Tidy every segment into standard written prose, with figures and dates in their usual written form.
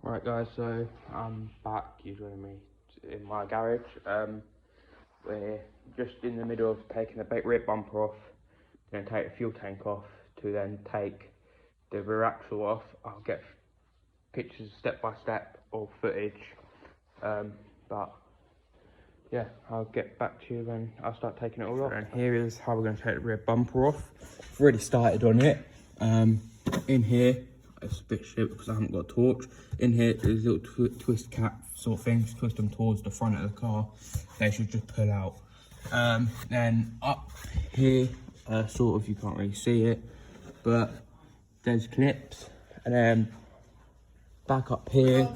Right guys, so I'm back. You're joining me in my garage. We're just in the middle of taking the rear bumper off, then take the fuel tank off, to then take the rear axle off. I'll get pictures step by step or footage, but yeah, I'll get back to you when I start taking it all off. And here is how we're going to take the rear bumper off. I've already started on it. In here, it's a bit shit because I haven't got a torch. In here, there's little twist cap sort of things, twist them towards the front of the car. They should just pull out. Then up here, sort of, you can't really see it, but there's clips. And then back up here,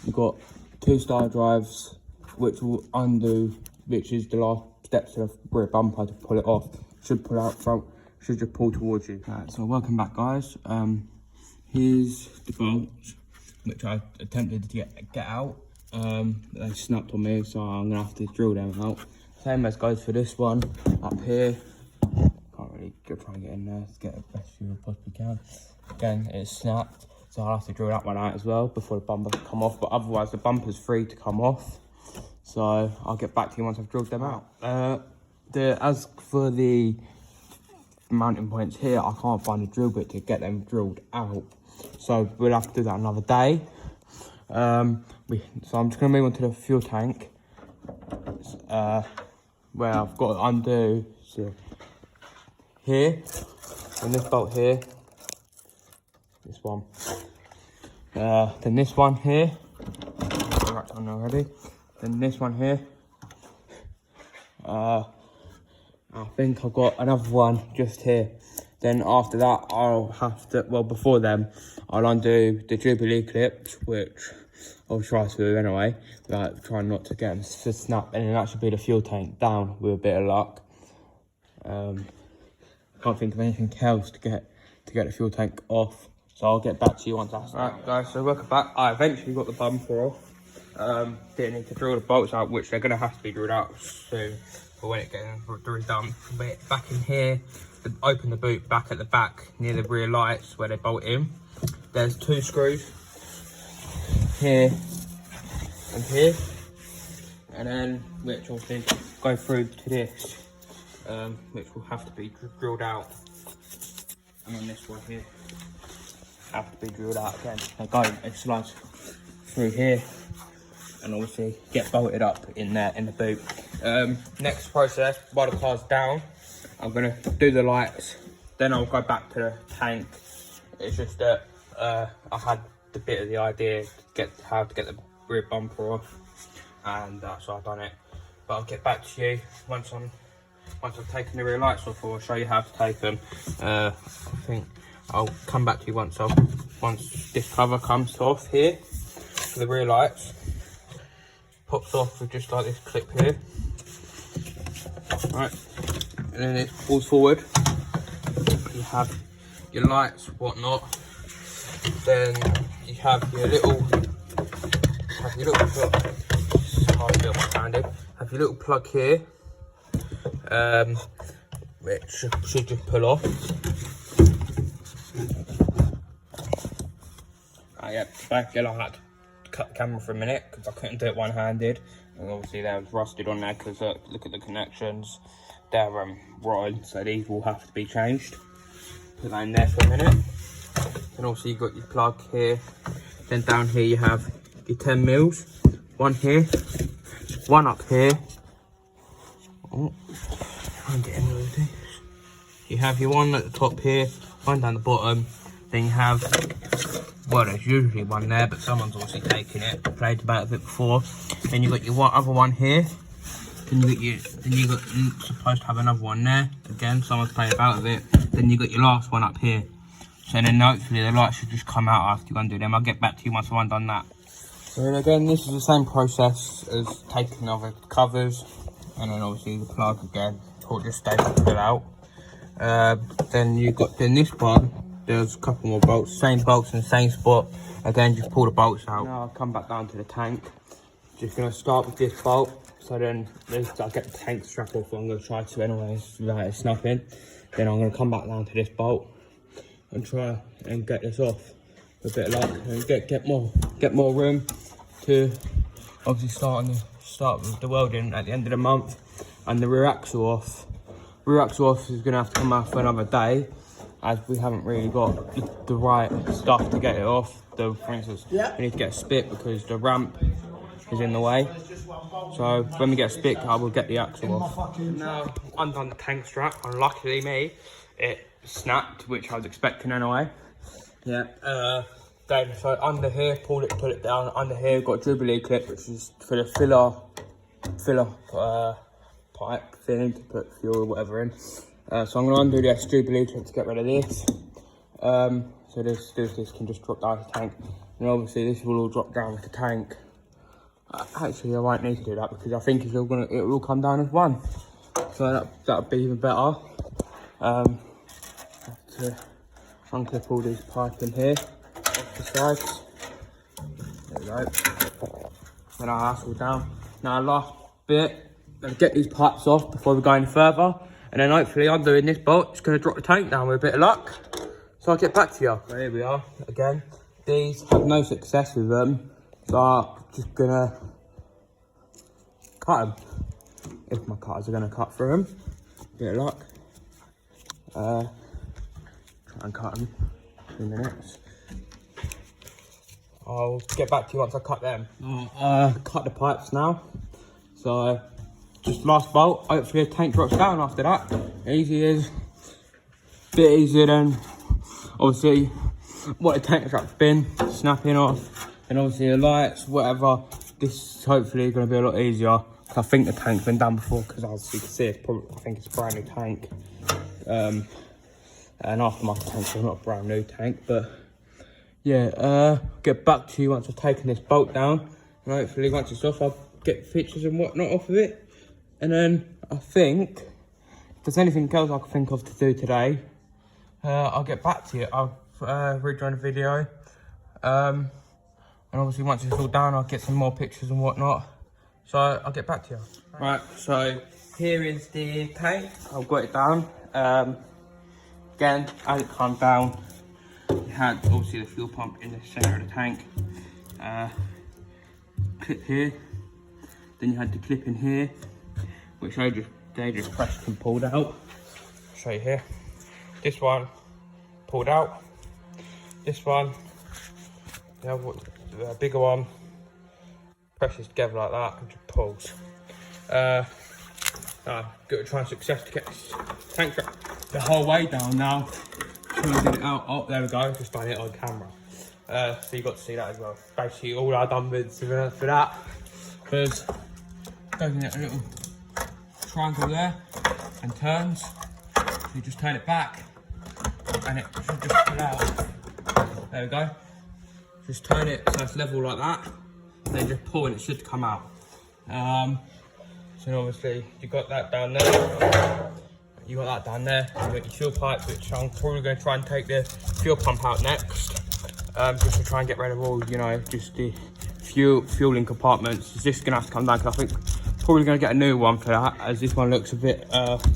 you've got 2 star drives, which will undo, which is the last steps of the rear bumper to pull it off. Should pull out front, should just pull towards you. Right, so welcome back guys. Here's the bolts, which I attempted to get out. They snapped on me, so I'm gonna have to drill them out. Same as goes for this one up here. Can't really try and get in there to get the best view I possibly can. Again, it's snapped, so I'll have to drill that one out as well before the bumper can come off, but otherwise the bumper's free to come off. So I'll get back to you once I've drilled them out. As for the mounting points here, I can't find a drill bit to get them drilled out, so we'll have to do that another day. So I'm just going to move on to the fuel tank, where I've got to undo here, and this bolt here, this one, then this one here, right on already, then this one here. I think I've got another one just here. Then after that, I'll have to, well, before then, I'll undo the Jubilee clips, which I'll try to do anyway, like trying not to get them to snap, and then that should be the fuel tank down with a bit of luck. Can't think of anything else to get the fuel tank off, so I'll get back to you once that's done. Right guys, so welcome back. I eventually got the bumper off. Didn't need to drill the bolts out, which they're going to have to be drilled out soon for when it gets done. But back in here, open the boot back at the back near the rear lights where they bolt in. There's 2 screws here and here, and then which will then go through to this, which will have to be drilled out. And then this one here have to be drilled out again. It slides through here, and obviously get bolted up in there in the boot. Next process, while the car's down, I'm gonna do the lights, then I'll go back to the tank. It's just that I had a bit of the idea to get how to get the rear bumper off, and so I've done it. But I'll get back to you once I've taken the rear lights off, or I'll show you how to take them. I think I'll come back to you once this cover comes off here for the rear lights. Pops off with just like this clip here. Right, and then it pulls forward. You have your lights, whatnot. Then you have your little plug. Hard to do one-handed. Have your little plug here, which should just pull off. Yeah, back again. I had to cut the camera for a minute because I couldn't do it one-handed, and obviously they was rusted on there because look at the connections, they're rotten, so these will have to be changed. Put that in there for a minute. And also you've got your plug here, then down here you have your 10 mils, one here, one up here. Oh, I'm getting rid of this. You have your one at the top here, one down the bottom, then you have, well, there's usually one there, but someone's obviously taken it. I played about it before. Then you've got your other one here. Then you're supposed to have another one there. Again, someone's played about with it. Then you got your last one up here. So then hopefully the light should just come out after you undo them. I'll get back to you once I've done that. So again, this is the same process as taking other covers, and then obviously the plug again. Or just stay put out. Then this one. There's a couple more bolts, same bolts in the same spot. Again, just pull the bolts out. Now I'll come back down to the tank. Just gonna start with this bolt. So then I'll get the tank strap off. I'm gonna try to anyway, without it snapping. Then I'm gonna come back down to this bolt and try and get this off. with a bit of luck, and get more room to obviously start with the welding at the end of the month. And the rear axle off is going to have to come out for another day, as we haven't really got the right stuff to get it off. For instance, we need to get a spit because the ramp is in the way. So when we get a spit car, we'll get the axle off. Now, undone the tank strap, and luckily me, it snapped, which I was expecting anyway. Yeah. Then, so under here, put it down. Under here, got a Jubilee clip, which is for the filler pipe thing to put fuel or whatever in. So I'm gonna undo this Jubilee clip to get rid of this. So this can just drop down the tank, and obviously this will all drop down with the tank. Actually, I won't need to do that because I think it will come down as one. So that'll be even better. Have to unclip all these pipes in here off the sides. There we go. Then I'll hassle down. Now last bit, I'm gonna get these pipes off before we go any further, and then hopefully undoing this bolt, it's gonna drop the tank down with a bit of luck. So I'll get back to you. So here we are again. These have no success with them, so I'm just gonna cut them. If my cutters are gonna cut through them, bit of luck. Try and cut them in 2 minutes. I'll get back to you once I cut them. Cut the pipes now. So just last bolt. Hopefully the tank drops down after that. Easy is a bit easier than obviously what the tank strap's been, snapping off, and obviously the lights, whatever. This is hopefully going to be a lot easier. I think the tank's been done before, because as you can see, I think it's a brand new tank. And aftermarket tank, so not a brand new tank, but yeah, get back to you once I've taken this bolt down, and hopefully once it's off, I'll get pictures and whatnot off of it. And then I think if there's anything else I can think of to do today, I'll get back to you. I'll rejoin the video, and obviously once it's all done, I'll get some more pictures and whatnot. So I'll get back to you. Right, so here is the tank. I've got it down. Again, as it comes down, you had obviously the fuel pump in the centre of the tank. Clip here. Then you had the clip in here, which they just pressed and pulled out. I'll show you here. This one pulled out. This one, the bigger one, presses together like that and just pulls. Got to try and success to get this tank strap the whole way down now. Trying to get it out. Oh, there we go. Just done it on camera. So you got to see that as well. Basically, all I've done for that was goes in a little triangle there and turns. So you just turn it back and it should just pull out. There we go. Just turn it so it's level like that. Then just pull and it should come out. So obviously you got that down there. You got that down there. You got your fuel pipe, which I'm probably going to try and take the fuel pump out next, just to try and get rid of all, you know, just the fueling compartments. It's just going to have to come down, because I think probably going to get a new one for that, as this one looks a bit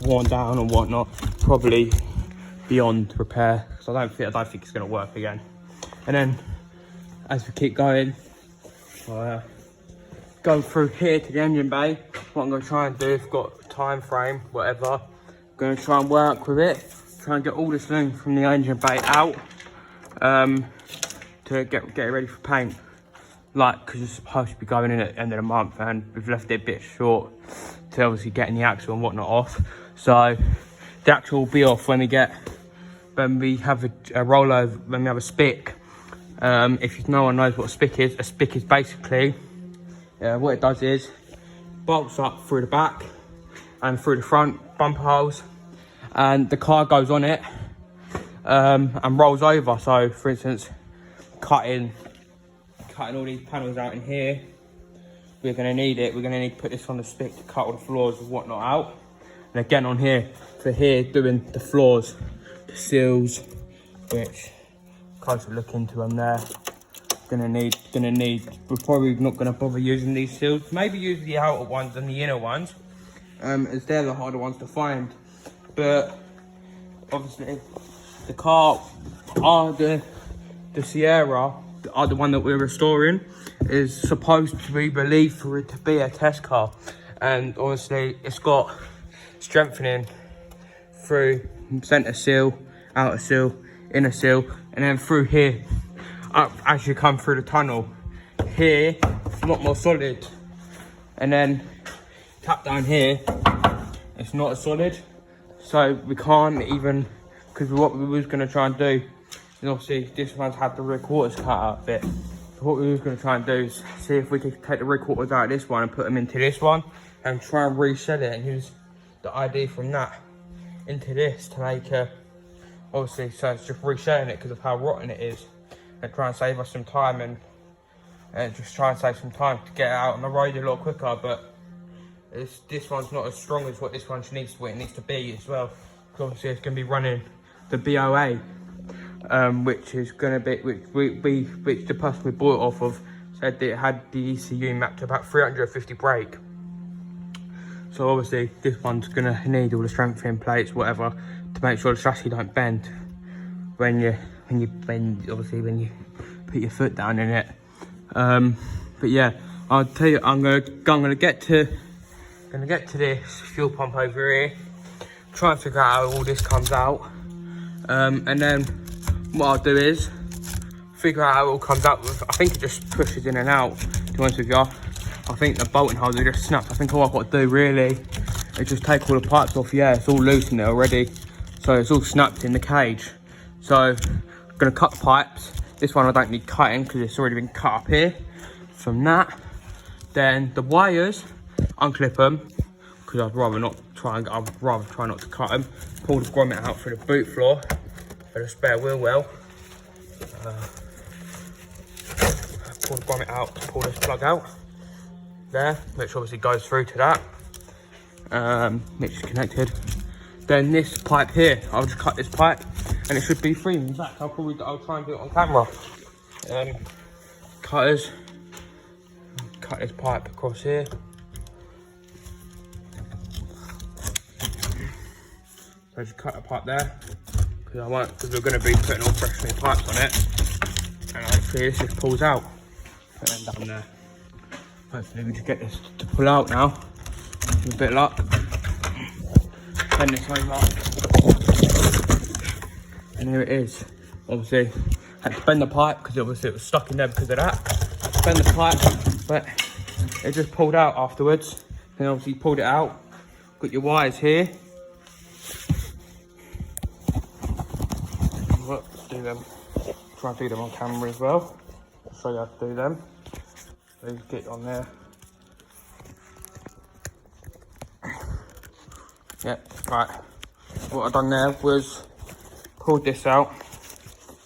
worn down and whatnot, probably beyond repair. So I don't think it's going to work again. And then as we keep going, go through here to the engine bay. What I'm going to try and do, if I've got a time frame, whatever, I'm going to try and work with it, try and get all this lint from the engine bay out, to get it ready for paint. Like, because it's supposed to be going in at the end of the month, and we've left it a bit short to obviously getting the axle and whatnot off. So the axle will be off when we have a rollover, when we have a spick. If no one knows what a spick is basically, what it does is bolts up through the back and through the front bumper holes, and the car goes on it and rolls over. So for instance, cutting all these panels out in here, we're going to need to put this on the spick to cut all the floors and whatnot out. And again on here, doing the floors, the seals, which closer look into them there. Gonna need, we're probably not gonna bother using these seals. Maybe use the outer ones and the inner ones, as they're the harder ones to find. But obviously the car, the the SIRREA, the one that we're restoring, is supposed to be believed for it to be a test car. And obviously it's got strengthening through centre seal, outer seal, inner seal, and then through here, up as you come through the tunnel. Here, it's a lot more solid. And then tap down here, it's not as solid. So we can't even, because what we was gonna try and do, and obviously this one's had the rear quarters cut out of it. So what we was gonna try and do is see if we could take the rear quarters out of this one and put them into this one and try and reset it and use the ID from that into this to make obviously, so it's just resetting it because of how rotten it is, and try and save us some time and just try and save some time to get it out on the road a lot quicker. But this one's not as strong as what this one needs to be as well. Because obviously it's going to be running the BOA, which is going to be which the person we bought it off of said that it had the ECU mapped to about 350 brake. So obviously this one's going to need all the strengthening plates, whatever, to make sure the chassis don't bend when you put your foot down in it. But yeah, I'll tell you, I'm gonna get to this fuel pump over here, try and figure out how all this comes out, and then what I'll do is figure out how it all comes out. I think it just pushes in and out, to be honest with you. I think the bolting holes are just snapped. I think all I've got to do really is just take all the pipes off. Yeah, it's all loose in there already, so it's all snapped in the cage. So I'm gonna cut the pipes. This one I don't need cutting because it's already been cut up here from that. Then the wires, unclip them because I'd rather try not to cut them. Pull the grommet out through the boot floor for the spare wheel well. Pull the grommet out, pull this plug out there, which obviously goes through to that, which is connected. Then this pipe here, I'll just cut this pipe and it should be free. In fact, I'll try and do it on camera. Cutters, cut this pipe across here. So just cut a pipe there, because we're going to be putting all fresh new pipes on it. And hopefully this just pulls out. Put them down there. Hopefully we just get this to pull out now. With a bit of luck. Bend this over. And here it is. Obviously, had to bend the pipe because obviously it was stuck in there because of that. Bend the pipe, but it just pulled out afterwards. Then obviously you pulled it out. Got your wires here. Do them. Try and do them on camera as well. I'll show you how to do them. So you get on there. Yeah, right. What I've done there was pulled this out.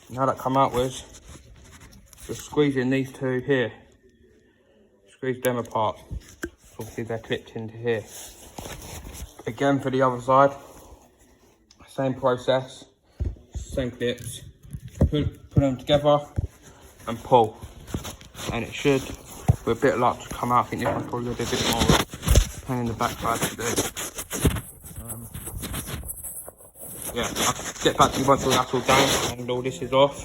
And how that come out was just squeezing these two here. Squeeze them apart. Obviously they're clipped into here. Again for the other side, same process, same clips. Put them together and pull, and it should, with a bit of luck, come out. I think this one's probably going to be a bit more pain in the backside to do. Yeah, I'll get back to you once all that's all done and all this is off.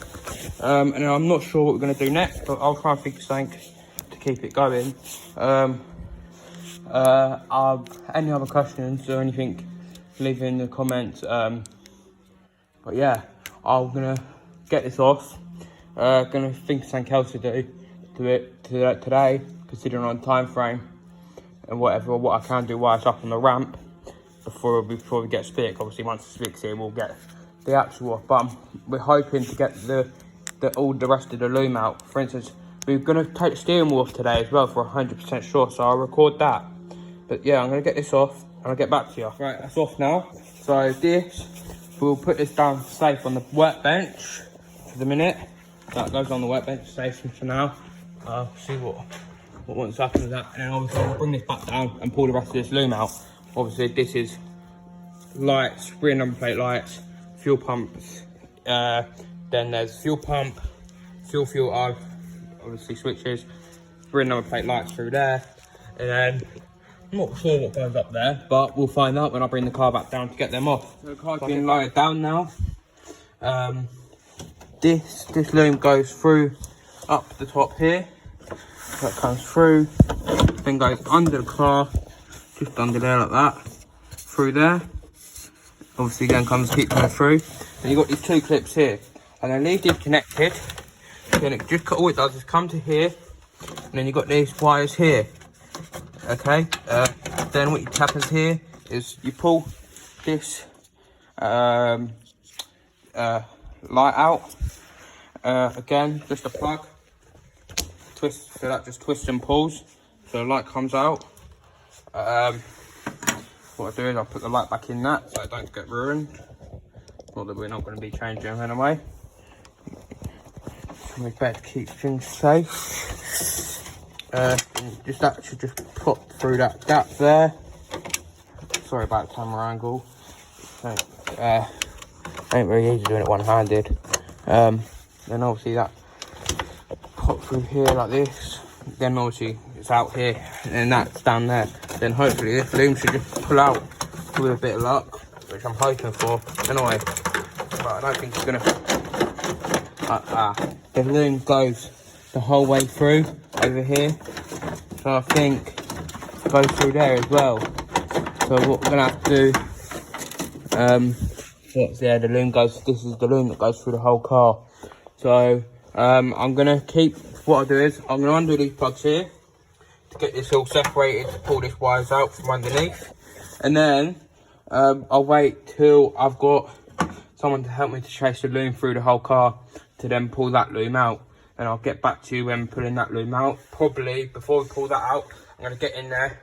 And I'm not sure what we're going to do next, but I'll try and think of something to keep it going. Any other questions or anything, leave it in the comments. But yeah, I'm gonna get this off. Gonna think of something else to do today, considering on time frame and what I can do while it's up on the ramp before we get spick. Obviously, once the spick's here, we'll get the axle off. But we're hoping to get all the rest of the loom out. For instance, we're gonna take the steering wheel off today as well for 100% sure. So I'll record that. But yeah, I'm gonna get this off and I'll get back to you. Right, that's off now. So this, we'll put this down safe on the workbench for the minute. That goes on the workbench safe for now. I'll see what wants to happen with that. And then obviously I'll bring this back down and pull the rest of this loom out. Obviously this is lights, rear number plate lights, fuel pumps. Then there's fuel pump, fuel filter, obviously switches, rear number plate lights through there. And then I'm not sure what goes up there, but we'll find out when I bring the car back down to get them off. So the car's being lowered down now. this loom goes through up the top here. That comes through, then goes under the car, just under there like that, through there. Obviously again keep coming through. And you've got these 2 clips here. I'm going to leave these connected. Then it just, all it does is come to here, and then you've got these wires here. Okay, then what happens here is you pull this light out. Again, just a plug. Twist, so that just twists and pulls, so the light comes out. What I do is I'll put the light back in that, so it don't get ruined. Not that we're not going to be changing them anyway. We better keep things safe. Just that should just pop through that gap there. Sorry about the camera angle. Ain't very easy doing it one-handed. Then obviously that pop through here like this. Then obviously it's out here, and then that's down there. Then hopefully this loom should just pull out with a bit of luck, which I'm hoping for anyway. But I don't think it's gonna. The loom goes the whole way through over here, so I think it goes through there as well. So what we're gonna have to do, the loom goes. This is the loom that goes through the whole car. So I'm gonna keep. What I'll do is I'm gonna undo these plugs here to get this all separated, to pull this wires out from underneath, and then I'll wait till I've got someone to help me to chase the loom through the whole car, to then pull that loom out, and I'll get back to you when pulling that loom out. Probably before we pull that out, I'm going to get in there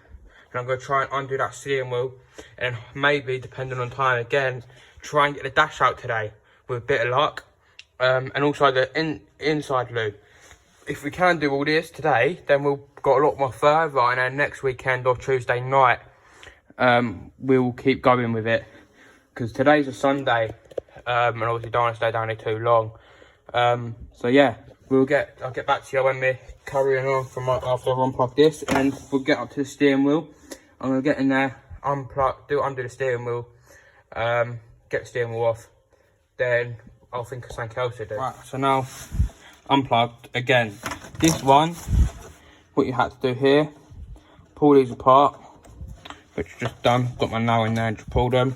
and I'm going to try and undo that steering wheel, and maybe, depending on time again, try and get the dash out today with a bit of luck, and also the inside loom. If we can do all this today, then we've got a lot more further, and then next weekend or Tuesday night, we'll keep going with it, because today's a Sunday, and obviously don't want to stay down here too long. So yeah, I'll get back to you when we're carrying on from after I've unplugged this, and we'll get up to the steering wheel. I'm gonna get in there, undo the steering wheel, get the steering wheel off, then I'll think of something else to do. Right, so now unplugged again. This one, what you had to do here, pull these apart, which is just done. Got my nail in there and just pulled them,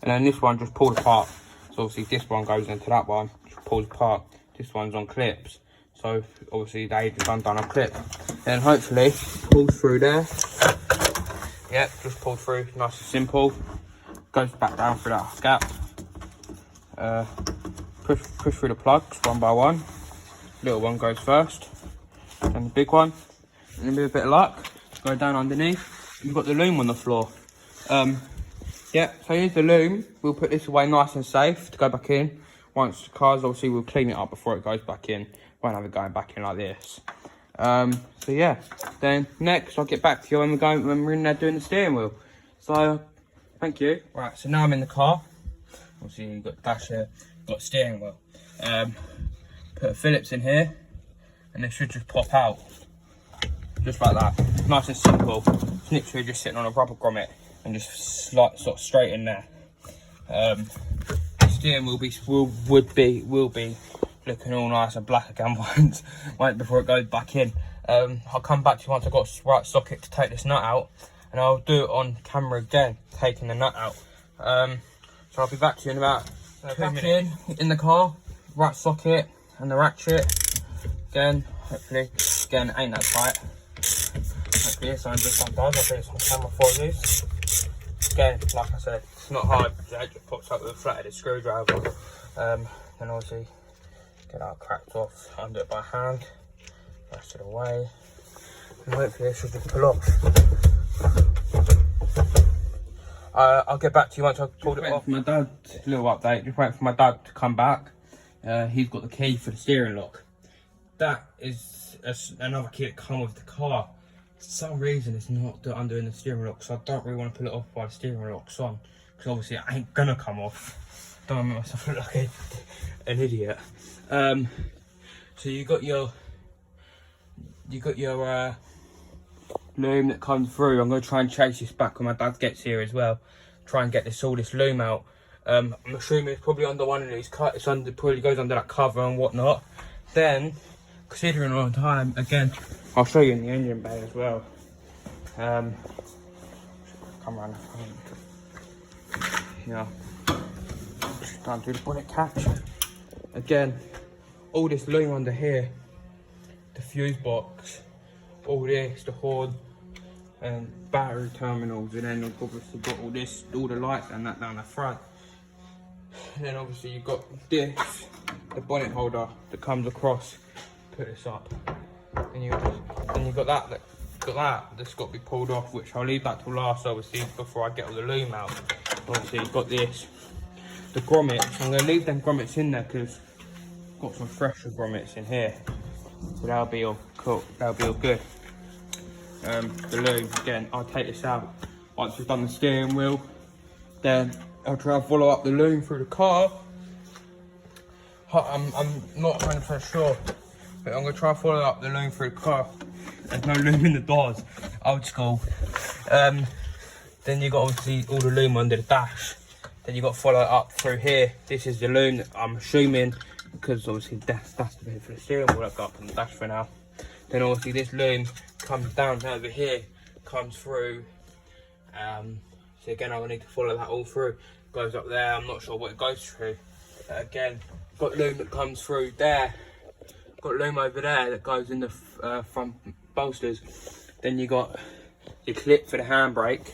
and then this one just pulled apart. So obviously this one goes into that one, just pulls apart. This one's on clips, so obviously they just undone a clip. And hopefully pulls through there. Yep, just pulled through, nice and simple. Goes back down through that gap. Push through the plugs one by one. Little one goes first, then the big one, and then with a bit of luck, go down underneath. You've got the loom on the floor. Yeah, so here's the loom. We'll put this away nice and safe to go back in. Once the car's, obviously we'll clean it up before it goes back in. Won't have it going back in like this. So yeah, then next I'll get back to you when we're in there doing the steering wheel. So thank you. Right, so now I'm in the car. Obviously you've got the dash here, got the steering wheel. Put a Phillips in here, and it should just pop out. Just like that, nice and simple. It's literally just sitting on a rubber grommet and just sort of straight in there. The steering will be looking all nice and black again once before it goes back in. I'll come back to you once I've got a right socket to take this nut out, and I'll do it on camera again, taking the nut out. So I'll be back to you in about 2 minutes. In the car, right socket and the ratchet. Again, hopefully, again, it ain't that tight. Hopefully this one just undone. I'll do this on camera for you. Again, like I said, it's not hard. It just pops up with a flat-headed screwdriver. Then obviously get that cracked off, undo it by hand, rest it away, and hopefully this should just pull off. I'll get back to you once I've pulled it off. My dad, little update, just waiting for my dad to come back. He's got the key for the steering lock. That is another key that comes with the car. For some reason it's not undoing the steering lock, so I don't really want to pull it off while the steering lock's on, because obviously it ain't gonna come off. Don't want to make myself look like an idiot. So you got your loom that comes through. I'm going to try and chase this back when my dad gets here as well. Try and get all this loom out. I'm assuming it's probably under one of these it's under, probably goes under that cover and whatnot. Then, considering all the time, again, I'll show you in the engine bay as well. Come around. Yeah. Just trying to do the bonnet catch. Again, all this loom under here, the fuse box, all this, the horn, and battery terminals, and then you've obviously got all this, all the lights and that down the front. And then obviously you've got this, the bonnet holder that comes across. Put this up, and you've got that's got to be pulled off, which I'll leave that till last, obviously, before I get all the loom out. Obviously you've got this, the grommets. I'm going to leave them grommets in there because I've got some fresher grommets in here, so that'll be all cool, that'll be all good. The loom, again, I'll take this out once we've done the steering wheel, then I'll try and follow up the loom through the car. I'm not 100% sure, but I'm going to try and follow up the loom through the car. There's no loom in the doors, old school. Then you got obviously all the loom under the dash. Then you got to follow it up through here. This is the loom that I'm assuming, because obviously that's the bit for the steering wheel I've got up on the dash for now. Then obviously this loom comes down over here, comes through. So again, I will need to follow that all through. Goes up there, I'm not sure what it goes through. Again, got loom that comes through there. Got loom over there that goes in the front bolsters. Then you got your clip for the handbrake.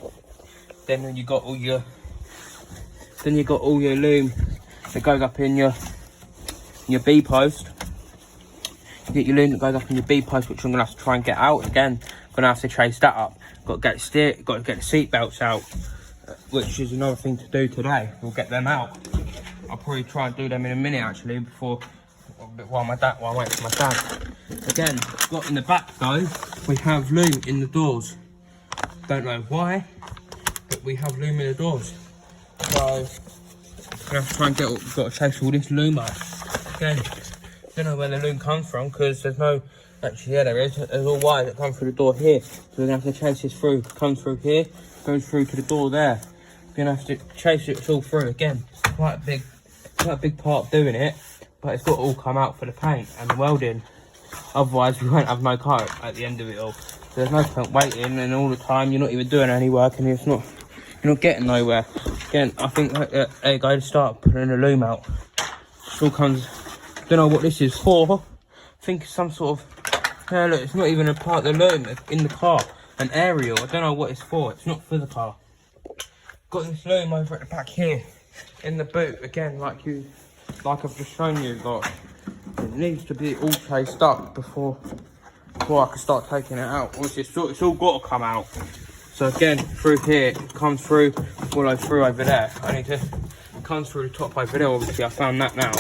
Then you got all your loom that goes up in your B post. You get your loom that goes up in your B post, which I'm gonna have to try and get out again. Gonna have to chase that up. Got to get the seat belts out, which is another thing to do today. We'll get them out. I'll probably try and do them in a minute actually, while I'm waiting for my dad. Again, got in the back though, we have loom in the doors. Don't know why, but we have loom in the doors. So I'm gonna have to try and got to chase all this loom up. Again, don't know where the loom comes from because there's no. Actually, yeah, there is. There's all wires that come through the door here. So we're gonna have to chase this through. Comes through here, goes through to the door there. We're gonna have to chase it all through again. Quite a big part doing it, but it's got to all come out for the paint and the welding. Otherwise, we won't have no car at the end of it all. So there's no point waiting, and all the time you're not even doing any work, and you're not getting nowhere. Again, I think there you go to start putting the loom out. It all comes. Don't know what this is for. I think it's some sort of. Look, it's not even a part of the loom in the car. An aerial. I don't know what it's for. It's not for the car. Got this loom over at the back here, in the boot. Again, like I've just shown you, like it needs to be all chased up before I can start taking it out. Obviously, it's all got to come out. So again, through here, it comes through, follow through over there. It comes through the top over there. Obviously, I found that now.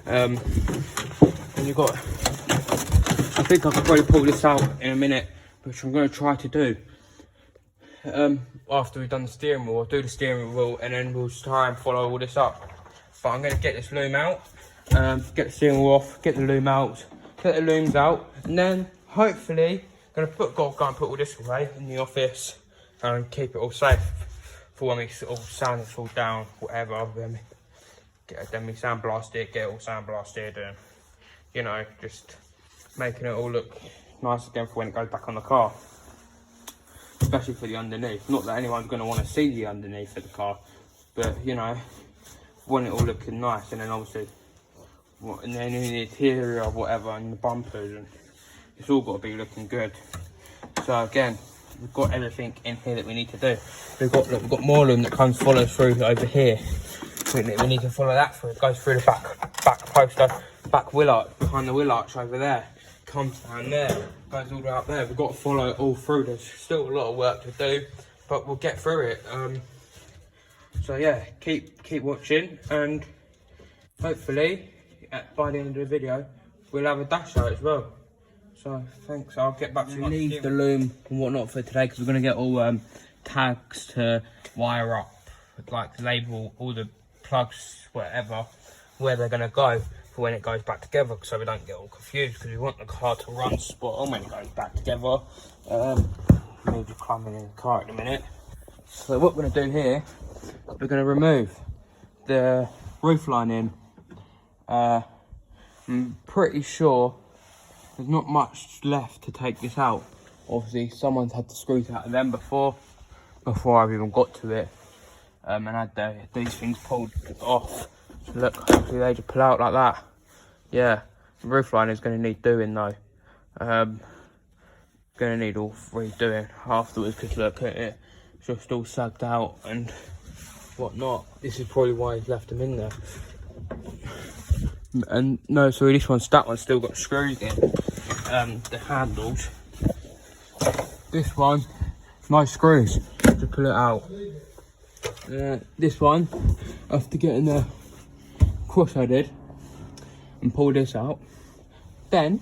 And you've got. I think I could probably pull this out in a minute, which I'm going to try to do. After we've done the steering wheel, I'll do the steering wheel and then we'll try and follow all this up. But I'm going to get this loom out, get the steering wheel off, get the loom out, get the looms out, and then hopefully I'm going to go and put all this away in the office and keep it all safe for when we all sand it all down, whatever. Then we sandblast it, get it all sandblasted, and you know, just making it all look nice again for when it goes back on the car. Especially for the underneath. Not that anyone's going to want to see the underneath of the car, but you know, want it all looking nice. And then obviously, and then in the interior or whatever, and the bumpers, and it's all got to be looking good. So again, we've got everything in here that we need to do. We've got more loom that follows through over here. We need to follow that through. It goes through the back poster, back wheel arch, behind the wheel arch over there. Comes down there, goes all the way up there. We've got to follow it all through. There's still a lot of work to do, but we'll get through it. So yeah, keep watching, and hopefully by the end of the video we'll have a dash out as well. So thanks. I'll get back to you. Leave the loom and whatnot for today because we're gonna get all tags to wire up, like label all the plugs, whatever, where they're gonna go for when it goes back together, so we don't get all confused, because we want the car to run spot on when it goes back together. Maybe just climbing in the car at the minute. So what we're going to do here, we're going to remove the roof lining. I'm pretty sure there's not much left to take this out. Obviously, someone's had the screws out of them before I've even got to it. And had these things pulled off. So look, hopefully they just pull out like that. Yeah, the roof line is going to need doing though. Going to need all redoing afterwards, because look at it, it's just all sagged out and whatnot. This is probably why he's left them in there. And no, sorry, that one's still got screws in. The handles. This one, no screws to pull it out. This one, after getting the cross-headed and pull this out, then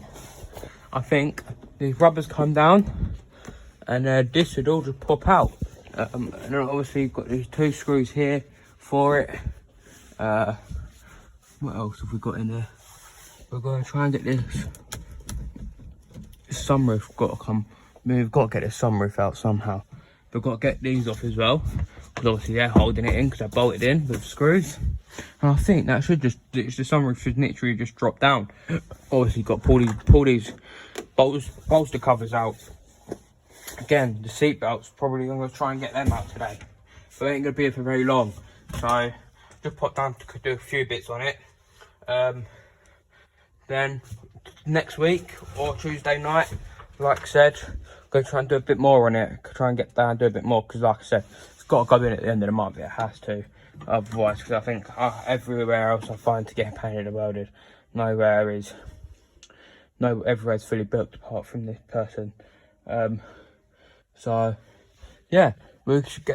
I think these rubbers come down and this should all just pop out. And then obviously you've got these 2 screws here for it. What else have we got in there? We're going to try and get this sunroof. We've got to get this sunroof out somehow. We've got to get these off as well, because obviously they're holding it in because they're bolted in with screws. And I think that the sunroof should literally just drop down. Obviously got to pull these bolster covers out. Again, the seat belts, probably I'm going to try and get them out today. But it ain't going to be here for very long. So just pop down to do a few bits on it. Then next week or Tuesday night, like I said, go try and do a bit more on it. Try and get down and do a bit more, because like I said, it's got to go in at the end of the month. It has to, otherwise, because I think everywhere else I find to get painted and welded, everywhere's fully booked apart from this person. So yeah, we should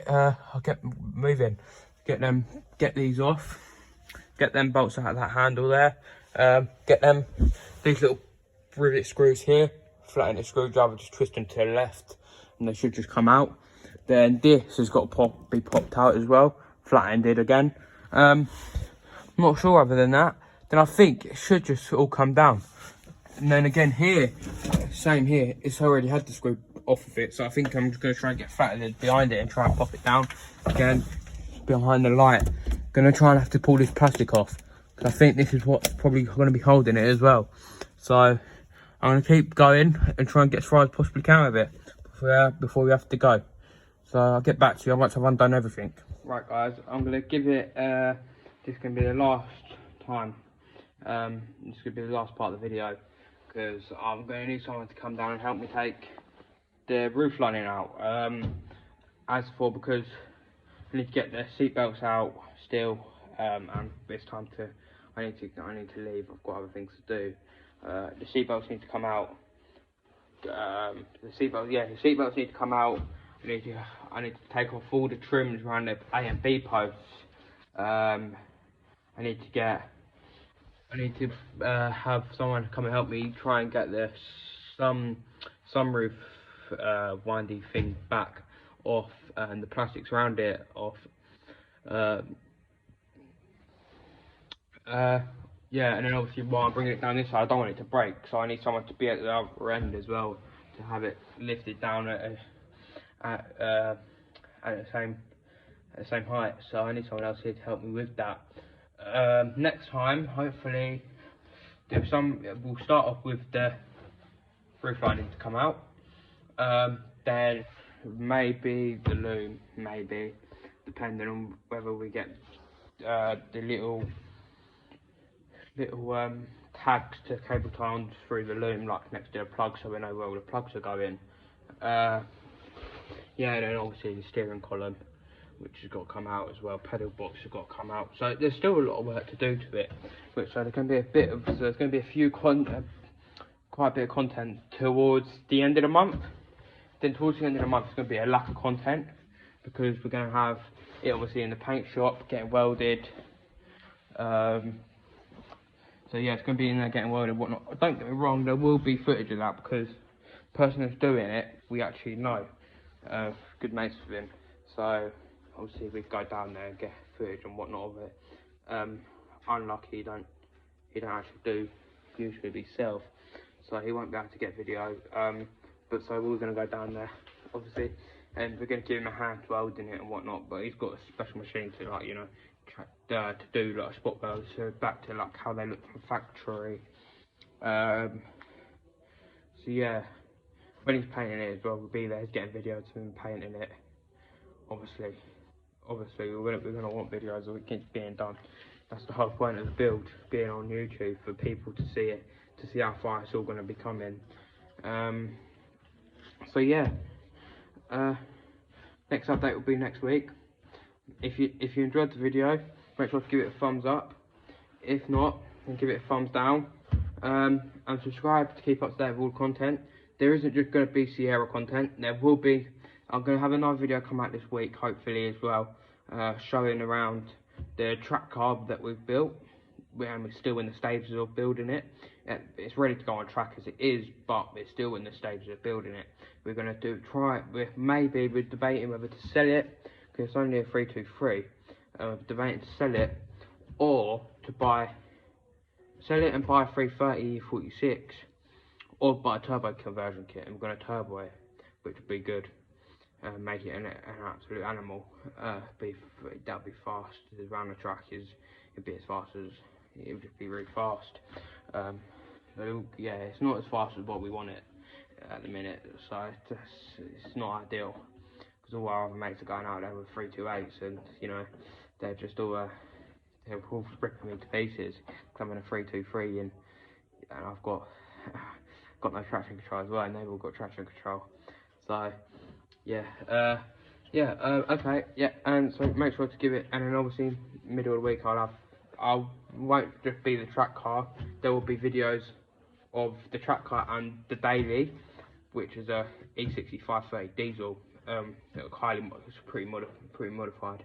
I'll get moving, get these off, get them bolts out of that handle there, get these little rivet screws here, flatten the screwdriver, just twist them to the left and they should just come out. Then this has got to be popped out as well, flattened it again. I'm not sure other than that. Then I think it should just all come down. And then again here, same here, it's already had the screw off of it, so I think I'm just going to try and get flattened behind it and try and pop it down again behind the light. Going to try and have to pull this plastic off, because I think this is what's probably going to be holding it as well. So I'm going to keep going and try and get as far as possibly can with it before we have to go. So I'll get back to you once I've undone everything. Right guys, I'm going to give it, this is going to be the last time, this is going to be the last part of the video, because I'm going to need someone to come down and help me take the roof lining out. Because I need to get the seat belts out still, and it's time to, I need to leave. I've got other things to do. The seat belts need to come out. The seat belts need to come out. I need to take off all the trims around the A and B posts. I need to have someone come and help me try and get the sunroof windy thing back off, and the plastics around it off. Yeah, and then obviously while I'm bringing it down this side, I don't want it to break, so I need someone to be at the other end as well to have it lifted down at the same height. So I need someone else here to help me with that. Next time, hopefully, we'll start off with the roof lining to come out. Then maybe the loom, depending on whether we get the little tags to cable tie on through the loom, like next to the plug, so we know where all the plugs are going. Yeah, and then obviously the steering column, which has got to come out as well. Pedal box has got to come out. So there's still a lot of work to do to it. So there's going to be quite a bit of content towards the end of the month. Then towards the end of the month, it's going to be a lack of content, because we're going to have it obviously in the paint shop getting welded. So yeah, it's going to be in there getting welded and whatnot. Don't get me wrong, there will be footage of that, because the person who's doing it, we actually know. Good mates with him. So obviously we go down there and get footage and whatnot of it. Unlucky, he don't actually do YouTube himself, so he won't be able to get video. But so we're going to go down there, obviously, and we're going to give him a hand welding it and whatnot. But he's got a special machine to, like, you know, to do like spot belts, so back to like how they look from factory. So yeah, when he's painting it as well, we'll be there. He's getting videos of him painting it. Obviously we're gonna want videos of it being done. That's the whole point of the build, being on YouTube, for people to see it, to see how far it's all gonna be coming. So yeah, next update will be next week. If you enjoyed the video, make sure to give it a thumbs up. If not, then give it a thumbs down. And subscribe to keep up to date with all the content. There isn't just going to be Sierra content. There will be. I'm going to have another video come out this week, hopefully as well, showing around the track car that we've built. We're still in the stages of building it. It's ready to go on track as it is, but it's still in the stages of building it. We're going to we're debating whether to sell it, because it's only a 323. Debating to sell it, or to sell it and buy a 330-46, or buy a turbo conversion kit. And we're going to turbo it, which would be good. Make it an absolute animal. That'll be fast. Around the track it'd be as fast as, it would just be really fast. Yeah, it's not as fast as what we want it at the minute, so it's not ideal, because all our other mates are going out there with 328s, and you know, they're just all they're all ripping me to pieces. I'm in a 323, and I've got no traction control as well, and they've all got traction control. So yeah, okay, yeah, and so make sure to give it. And then obviously middle of the week I won't just be the track car. There will be videos of the track car and the daily, which is a E65 diesel. It's pretty modified.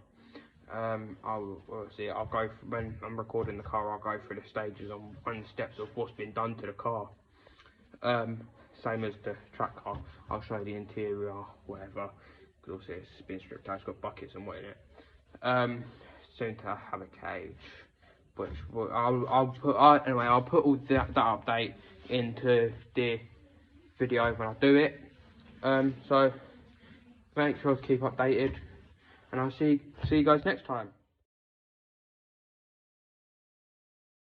I'll go when I'm recording the car. I'll go through the stages on the steps of what's been done to the car. Same as the track car. I'll show the interior, whatever. Because obviously it's been stripped out. It's got buckets and what in it. Soon to have a cage, which I'll put all that update into the video when I do it. So make sure to keep updated, and I'll see you guys next time.